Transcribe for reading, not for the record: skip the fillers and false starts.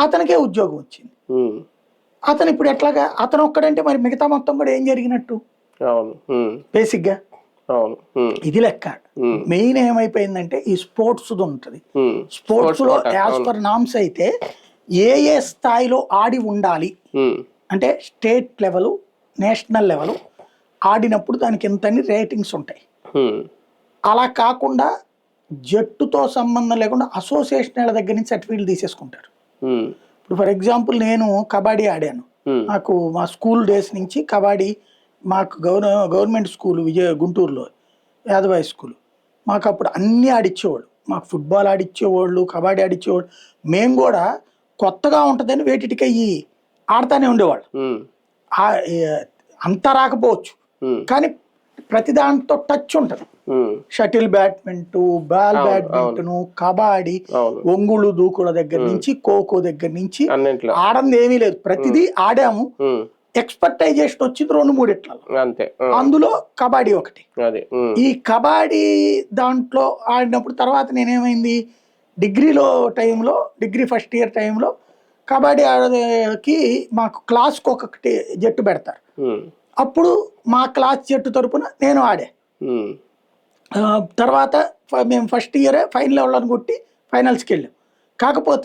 అతనికే ఉద్యోగం వచ్చింది. అతను ఇప్పుడు ఎట్లాగా అతను ఒక్కడంటే మరి మిగతా మొత్తం కూడా ఏం జరిగినట్టు బేసిక్ గా ఇది లెక్క. మెయిన్ ఏమైపోయిందంటే ఈ స్పోర్ట్స్ ఉంటది. స్పోర్ట్స్ లో యాజ్ పర్ నామ్స్ అయితే ఏ స్థాయిలో ఆడి ఉండాలి అంటే స్టేట్ లెవెల్, నేషనల్ లెవెల్ ఆడినప్పుడు దానికి ఎంతని రేటింగ్స్ ఉంటాయి. అలా కాకుండా జట్టుతో సంబంధం లేకుండా అసోసియేషన్ల దగ్గర నుంచి సర్టిఫికేట్లు తీసేసుకుంటారు. ఇప్పుడు ఫర్ ఎగ్జాంపుల్ నేను కబడ్డీ ఆడాను. నాకు మా స్కూల్ డేస్ నుంచి కబడ్డీ మాకు గవర్నమెంట్ స్కూల్ గుంటూరులో యాదవాయి స్కూల్ మాకు అప్పుడు అన్నీ ఆడిచ్చేవాళ్ళు. మాకు ఫుట్బాల్ ఆడిచ్చేవాళ్ళు, కబడ్డీ ఆడిచ్చేవాళ్ళు. మేము కూడా కొత్తగా ఉంటుందని వేటికి అయ్యి ఆడుతూనే ఉండేవాళ్ళు. అంతా రాకపోవచ్చు కానీ ప్రతి దాంతో టచ్ ఉంటుంది. Shuttle badminton, ball badminton, kabaddi, ఒంగుళ్ళు దూకుల దగ్గర నుంచి ఖోఖో దగ్గర నుంచి ఆడంది ఏమీ లేదు, ప్రతిదీ ఆడాము. ఎక్స్పర్టైజేషన్ వచ్చింది 2-3 ఇట్లా, అందులో కబడ్డీ ఒకటి. ఈ కబడ్డీ దాంట్లో ఆడినప్పుడు తర్వాత నేనేమైంది, డిగ్రీలో టైంలో డిగ్రీ ఫస్ట్ ఇయర్ టైంలో కబడ్డీ ఆడకి మాకు క్లాస్కి ఒకటి జట్టు పెడతారు. అప్పుడు మా క్లాస్ జట్టు తరపున నేను ఆడా. తర్వాత మేము ఫస్ట్ ఇయరే ఫైనల్ లెవెల్ అని కొట్టి ఫైనల్స్కి వెళ్ళాం. కాకపోతే